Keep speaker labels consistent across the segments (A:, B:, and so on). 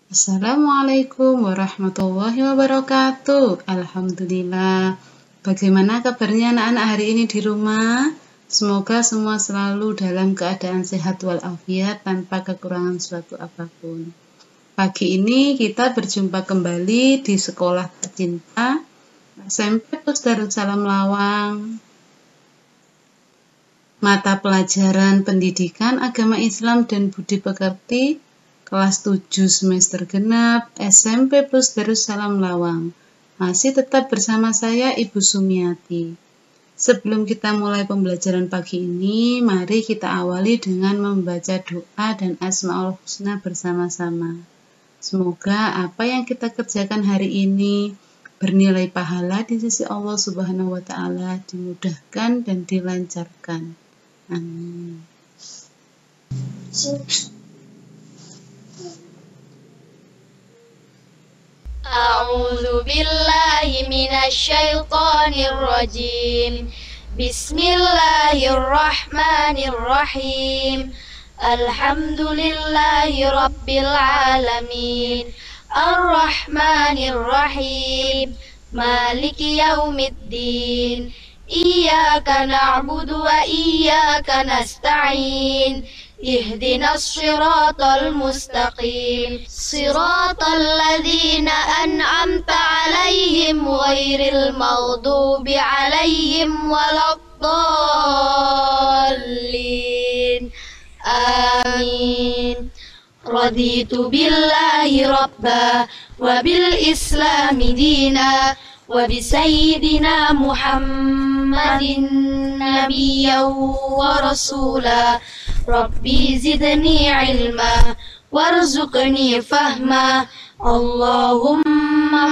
A: Assalamualaikum warahmatullahi wabarakatuh. Alhamdulillah. Bagaimana kabarnya anak-anak hari ini di rumah? Semoga semua selalu dalam keadaan sehat walafiat tanpa kekurangan suatu apapun. Pagi ini kita berjumpa kembali di Sekolah Tercinta SMP Pus Darussalam Lawang. Mata pelajaran Pendidikan Agama Islam dan Budi Pekerti kelas 7 semester genap SMP Pus Darussalam Lawang. Masih tetap bersama saya Ibu Sumiati. Sebelum kita mulai pembelajaran pagi ini, mari kita awali dengan membaca doa dan Asmaul Husna bersama-sama. Semoga apa yang kita kerjakan hari ini bernilai pahala di sisi Allah Subhanahu wa taala, dimudahkan dan dilancarkan. Amin.
B: أعوذ بالله من الشيطان الرجيم بسم الله الرحمن الرحيم الحمد لله رب العالمين الرحمن الرحيم مالك يوم الدين إياك نعبد وإياك نستعين اهدنا الصراط المستقيم صراط الذين أنعمت عليهم غير المغضوب عليهم ولا الضالين آمين رضيت بالله ربا وبالإسلام دينا وبسيدنا محمد نبيا ورسولا ربي زدني علما وارزقني فهما اللهم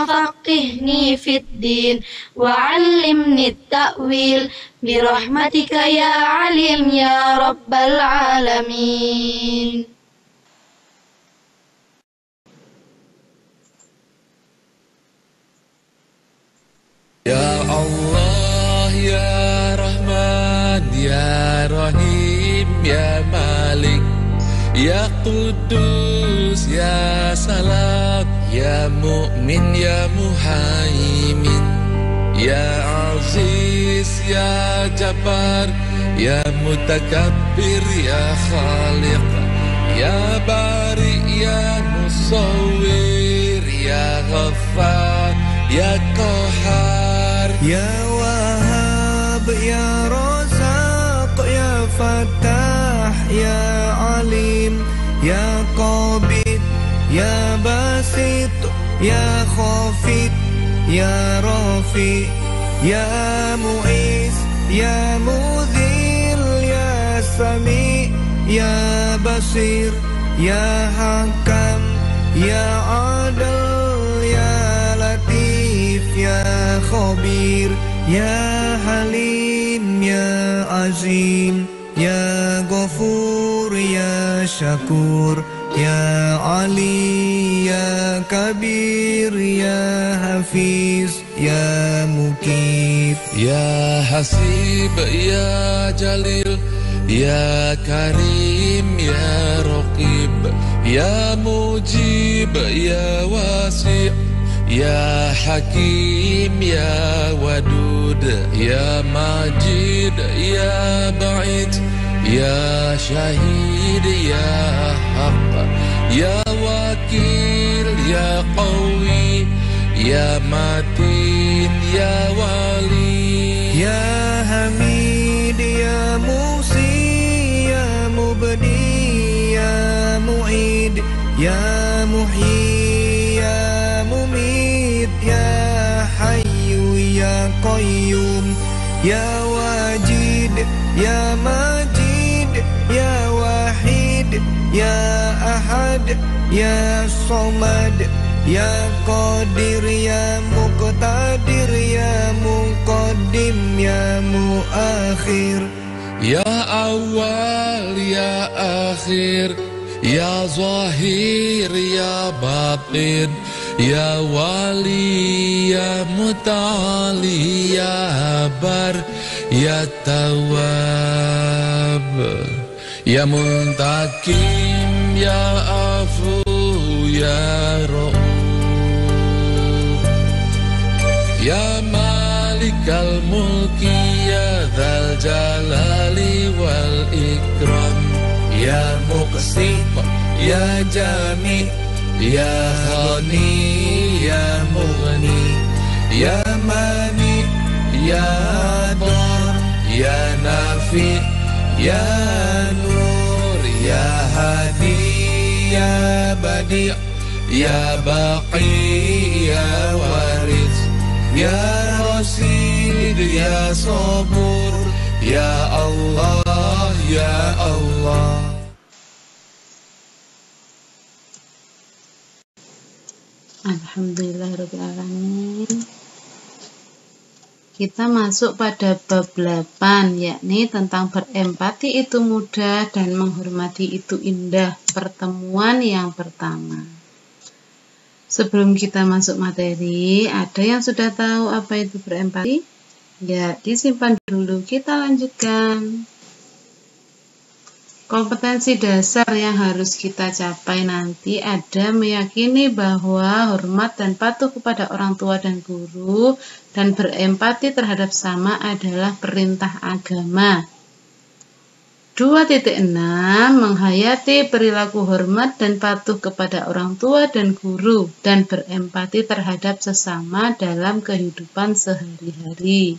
B: فقهني في الدين وعلمني التأويل برحمتك يا عليم يا رب العالمين.
C: Ya Allah, Ya Rahman, Ya Rahim, Ya Malik, Ya Qudus, Ya Salam, Ya Mu'min, Ya Muhaimin, Ya Aziz, Ya Jabbar, Ya Mutakabbir, Ya Khaliq, Ya Bari, Ya Musawwir, Ya Ghaffar, Ya Qahar,
D: Ya Wahhab, Ya Razaq, Ya Fattah, Ya Alim, Ya Qabid, Ya Basit, Ya Khafid, Ya Rafi, Ya Mu'iz, Ya Mudhil, Ya Sami, Ya Basir, Ya Hakam, Ya Adil, Ya Latif, Ya Khabir, Ya Halim, Ya Azim, Ya Ghafur, Ya Syakur, Ya Ali, Ya Kabir, Ya Hafiz, Ya Muqit,
C: Ya Hasib, Ya Jalil, Ya Karim, Ya Raqib, Ya Mujib, Ya Wasi', Ya Hakim, Ya Wadud, Ya Majid, Ya Ba'id, Ya Syahid, Ya Haq, Ya Wakil, Ya Qawi, Ya Matin, Ya Wali,
D: Ya Hamid, Ya Musi, Ya Mubdi, Ya Mu'id, Ya Muhyi, Ya Mumit, Ya Hayyu, Ya Qayyum, Ya Wajid, Ya Majid, Ya Wahid, Ya Ahad, Ya Somad, Ya Qadir, Ya Muqtadir, Ya Muqaddim, Ya Muakhir,
C: Ya Awal, Ya Akhir, Ya Zahir, Ya Batin, Ya Wali, Ya Muta'ali, Ya Bar, Ya Tawwab, Ya Muntakim, Ya Afu, ya Ra'uf. Ya Malikal Mulki ya Dzal Jalali wal Ikram.
D: Ya Muqsit ya Jami ya Ghani ya Mughni. Ya Mani ya Dar ya Nafi ya Nur. Ya Hadi ya Badi ya Baqi ya Waris. Ya Rasid ya Sabur. Ya Allah ya Allah.
A: Alhamdulillahirrahmanirrahim. Kita masuk pada bab 8, yakni tentang berempati itu mudah dan menghormati itu indah. Pertemuan yang pertama. Sebelum kita masuk materi, ada yang sudah tahu apa itu berempati? Ya, disimpan dulu, kita lanjutkan. Kompetensi dasar yang harus kita capai nanti ada meyakini bahwa hormat dan patuh kepada orang tua dan guru dan berempati terhadap sesama adalah perintah agama. 2.6 Menghayati perilaku hormat dan patuh kepada orang tua dan guru dan berempati terhadap sesama dalam kehidupan sehari-hari.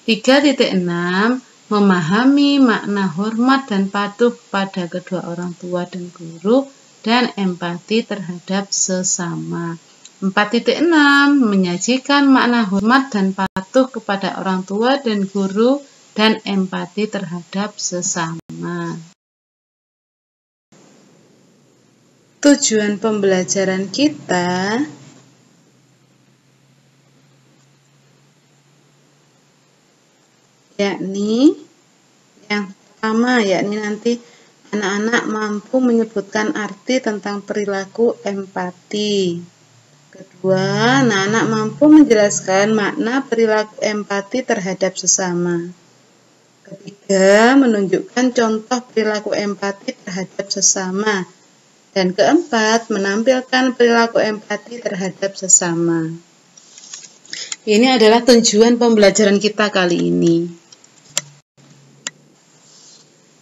A: 3.6 Memahami makna hormat dan patuh pada kedua orang tua dan guru dan empati terhadap sesama. 4.6 Menyajikan makna hormat dan patuh kepada orang tua dan guru dan empati terhadap sesama. Tujuan pembelajaran kita yakni yang pertama, yakni nanti anak-anak mampu menyebutkan arti tentang perilaku empati. Kedua, anak-anak mampu menjelaskan makna perilaku empati terhadap sesama. Ketiga, menunjukkan contoh perilaku empati terhadap sesama. Dan keempat, menampilkan perilaku empati terhadap sesama. Ini adalah tujuan pembelajaran kita kali ini.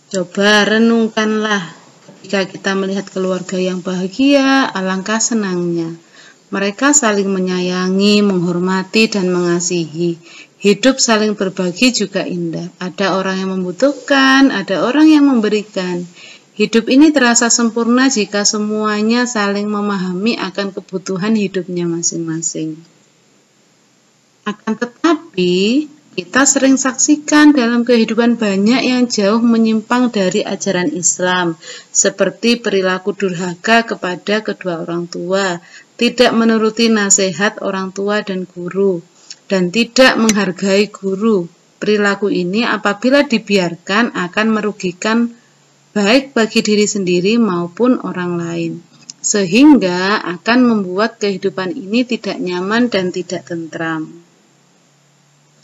A: Coba renungkanlah, ketika kita melihat keluarga yang bahagia, alangkah senangnya. Mereka saling menyayangi, menghormati, dan mengasihi. Hidup saling berbagi juga indah. Ada orang yang membutuhkan, ada orang yang memberikan. Hidup ini terasa sempurna jika semuanya saling memahami akan kebutuhan hidupnya masing-masing. Akan tetapi, kita sering saksikan dalam kehidupan banyak yang jauh menyimpang dari ajaran Islam, seperti perilaku durhaka kepada kedua orang tua, tidak menuruti nasihat orang tua dan guru, dan tidak menghargai guru. Perilaku ini apabila dibiarkan akan merugikan baik bagi diri sendiri maupun orang lain, sehingga akan membuat kehidupan ini tidak nyaman dan tidak tentram.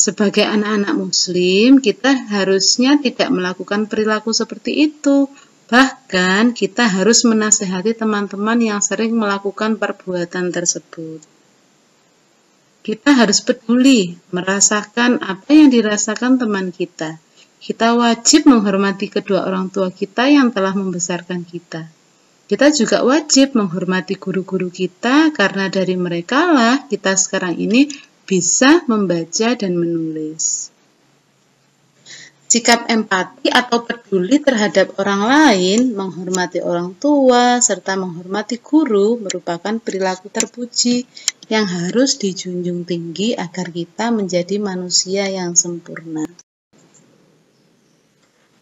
A: Sebagai anak-anak muslim, kita harusnya tidak melakukan perilaku seperti itu. Bahkan, kita harus menasihati teman-teman yang sering melakukan perbuatan tersebut. Kita harus peduli, merasakan apa yang dirasakan teman kita. Kita wajib menghormati kedua orang tua kita yang telah membesarkan kita. Kita juga wajib menghormati guru-guru kita, karena dari merekalah kita sekarang ini bisa membaca dan menulis. Sikap empati atau peduli terhadap orang lain, menghormati orang tua, serta menghormati guru merupakan perilaku terpuji yang harus dijunjung tinggi agar kita menjadi manusia yang sempurna.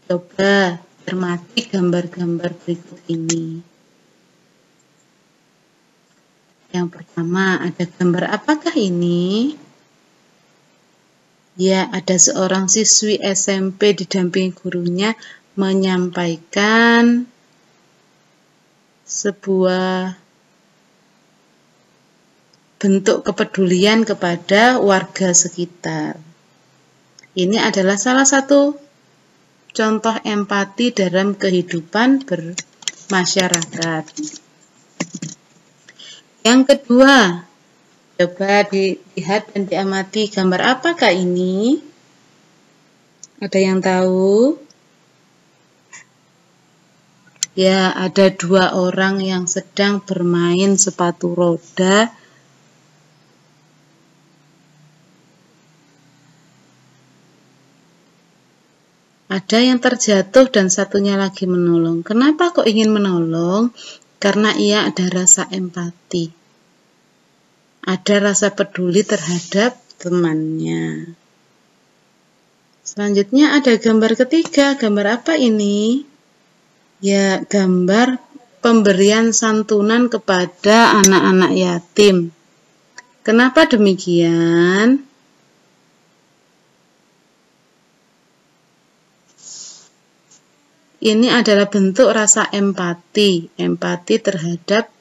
A: Coba cermati gambar-gambar berikut ini. Yang pertama, ada gambar apakah ini? Ya, ada seorang siswi SMP didampingi gurunya menyampaikan sebuah bentuk kepedulian kepada warga sekitar. Ini adalah salah satu contoh empati dalam kehidupan bermasyarakat. Yang kedua, coba dilihat dan diamati gambar apakah ini? Ada yang tahu? Ya, ada dua orang yang sedang bermain sepatu roda. Ada yang terjatuh dan satunya lagi menolong. Kenapa kok ingin menolong? Karena ia ada rasa empati. Ada rasa peduli terhadap temannya. Selanjutnya ada gambar ketiga. Gambar apa ini? Ya, gambar pemberian santunan kepada anak-anak yatim. Kenapa demikian? Ini adalah bentuk rasa empati terhadap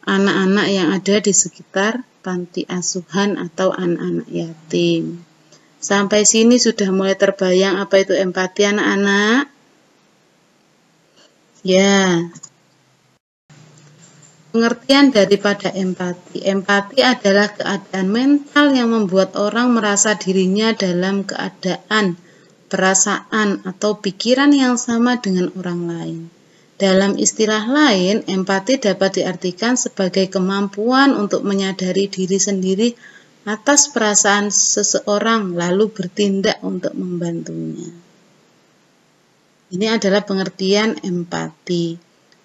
A: anak-anak yang ada di sekitar panti asuhan atau anak-anak yatim. Sampai sini sudah mulai terbayang apa itu empati, anak-anak? Ya, pengertian daripada empati. Empati adalah keadaan mental yang membuat orang merasa dirinya dalam keadaan, perasaan, atau pikiran yang sama dengan orang lain. Dalam istilah lain, empati dapat diartikan sebagai kemampuan untuk menyadari diri sendiri atas perasaan seseorang lalu bertindak untuk membantunya. Ini adalah pengertian empati.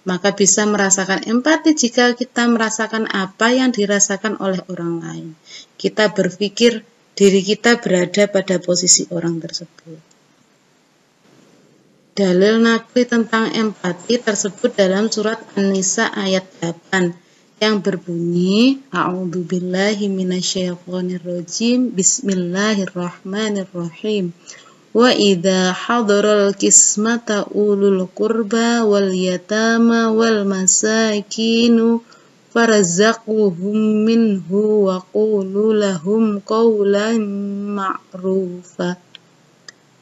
A: Maka bisa merasakan empati jika kita merasakan apa yang dirasakan oleh orang lain. Kita berpikir diri kita berada pada posisi orang tersebut. Dalil nakli tentang empati tersebut dalam surat An-Nisa ayat 8 yang berbunyi, A'udzubillahi minasyaitonirrajim, Bismillahirrahmanirrahim. Wa idza hadaral qismata ulul qurba wal yatama wal masakinu farazzaquhum minhu wa qulu lahum qawlan ma'rufa.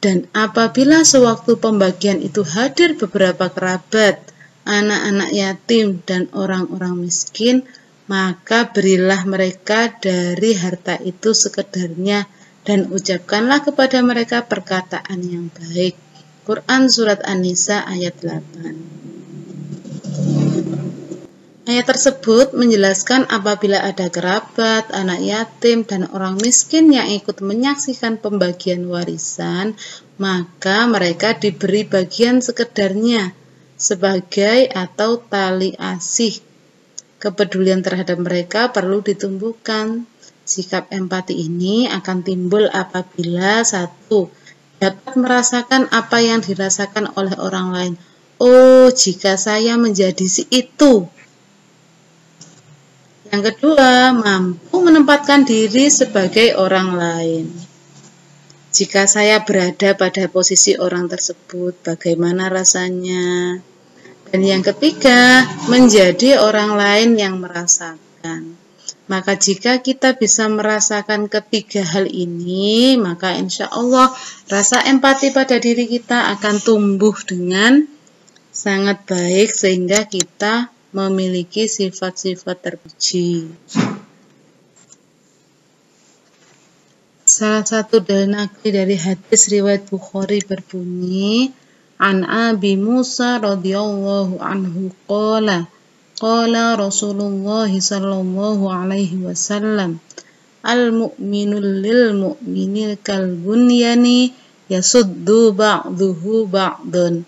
A: Dan apabila sewaktu pembagian itu hadir beberapa kerabat, anak-anak yatim dan orang-orang miskin, maka berilah mereka dari harta itu sekedarnya dan ucapkanlah kepada mereka perkataan yang baik. Quran Surat An-Nisa ayat 8. Ayat tersebut menjelaskan apabila ada kerabat, anak yatim, dan orang miskin yang ikut menyaksikan pembagian warisan, maka mereka diberi bagian sekedarnya sebagai atau tali asih. Kepedulian terhadap mereka perlu ditumbuhkan. Sikap empati ini akan timbul apabila 1. Dapat merasakan apa yang dirasakan oleh orang lain. Oh, jika saya menjadi si itu. Yang kedua, mampu menempatkan diri sebagai orang lain. Jika saya berada pada posisi orang tersebut, bagaimana rasanya? Dan yang ketiga, menjadi orang lain yang merasakan. Maka jika kita bisa merasakan ketiga hal ini, maka insya Allah rasa empati pada diri kita akan tumbuh dengan sangat baik sehingga kita memiliki sifat-sifat terpuji. Salah satu dalil nakli dari hadis riwayat Bukhari berbunyi, An Abi Musa radhiyallahu anhu qala Rasulullah sallallahu alaihi wasallam, al-mu'minul lil mu'minil kal bunyani yasuddu ba'duhu ba'dun.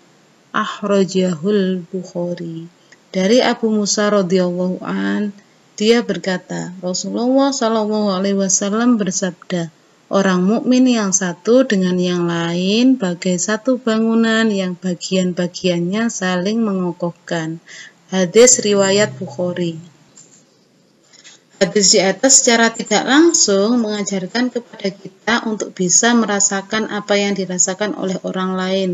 A: Akhrajahul Bukhari. Dari Abu Musa radhiyallahu an, dia berkata, Rasulullah sallallahu alaihi wasallam bersabda, orang mukmin yang satu dengan yang lain bagai satu bangunan yang bagian-bagiannya saling mengokohkan. Hadis riwayat Bukhari. Hadis di atas secara tidak langsung mengajarkan kepada kita untuk bisa merasakan apa yang dirasakan oleh orang lain,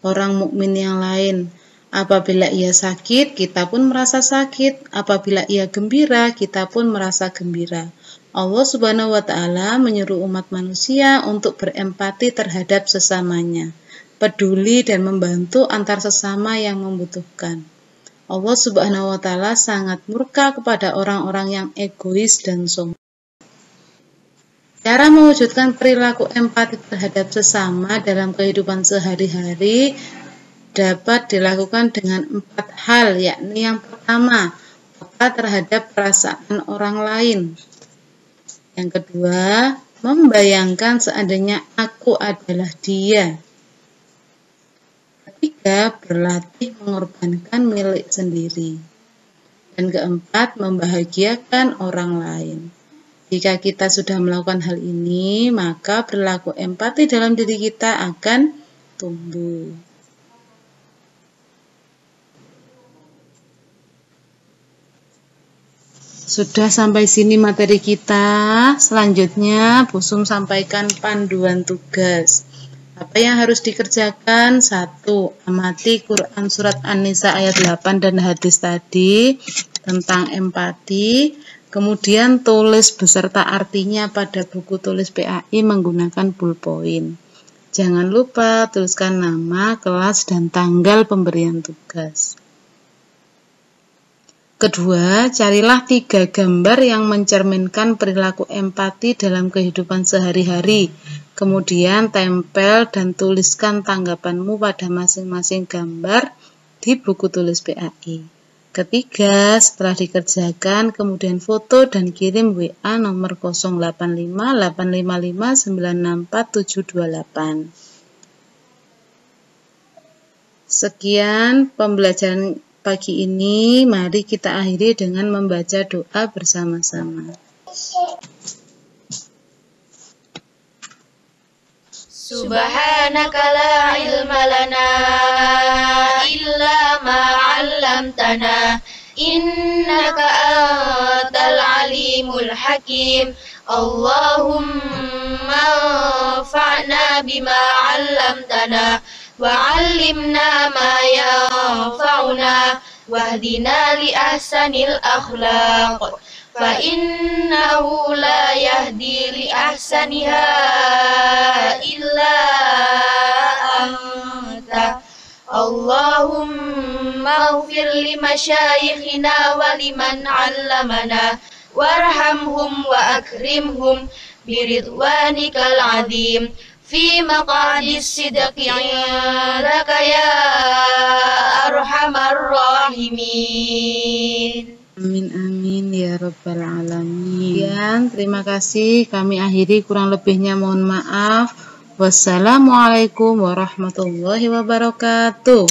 A: orang mukmin yang lain. Apabila ia sakit, kita pun merasa sakit. Apabila ia gembira, kita pun merasa gembira. Allah Subhanahu wa Ta'ala menyuruh umat manusia untuk berempati terhadap sesamanya, peduli dan membantu antar sesama yang membutuhkan. Allah Subhanahu wa Ta'ala sangat murka kepada orang-orang yang egois dan sombong. Cara mewujudkan perilaku empati terhadap sesama dalam kehidupan sehari-hari dapat dilakukan dengan 4 hal, yakni yang pertama, peka terhadap perasaan orang lain. Yang kedua, membayangkan seandainya aku adalah dia. Ketiga, berlatih mengorbankan milik sendiri. Dan keempat, membahagiakan orang lain. Jika kita sudah melakukan hal ini, maka perilaku empati dalam diri kita akan tumbuh. Sudah sampai sini materi kita. Selanjutnya, Bu Sum sampaikan panduan tugas. Apa yang harus dikerjakan? 1. Amati Quran Surat An-Nisa ayat 8 dan hadis tadi tentang empati. Kemudian tulis beserta artinya pada buku tulis PAI menggunakan ballpoint. Jangan lupa tuliskan nama, kelas, dan tanggal pemberian tugas. Kedua, carilah 3 gambar yang mencerminkan perilaku empati dalam kehidupan sehari-hari. Kemudian tempel dan tuliskan tanggapanmu pada masing-masing gambar di buku tulis PAI. Ketiga, setelah dikerjakan, kemudian foto dan kirim WA nomor 085 855 964 728. Sekian pembelajaran pagi ini. Mari kita akhiri dengan membaca doa bersama-sama.
B: Subhanaka la ilma lana illa ma 'allamtana innaka antal alimul hakim. Allahumma anfa'na bima 'allamtana wa 'allimna ma yanfa'una wahdina li ahsanil akhlaq. Fa innahu la yahdi li ahsaniha illa anta. Allahumma ighfir li masyayikhina wa liman 'allamana warhamhum wa akrimhum biridwanikal 'azim fi maqadis sidqi 'indaka ya arhamar rahimin.
A: Amin amin ya rabbal alamin. Terima kasih, kami akhiri, kurang lebihnya mohon maaf. Wassalamualaikum warahmatullahi wabarakatuh.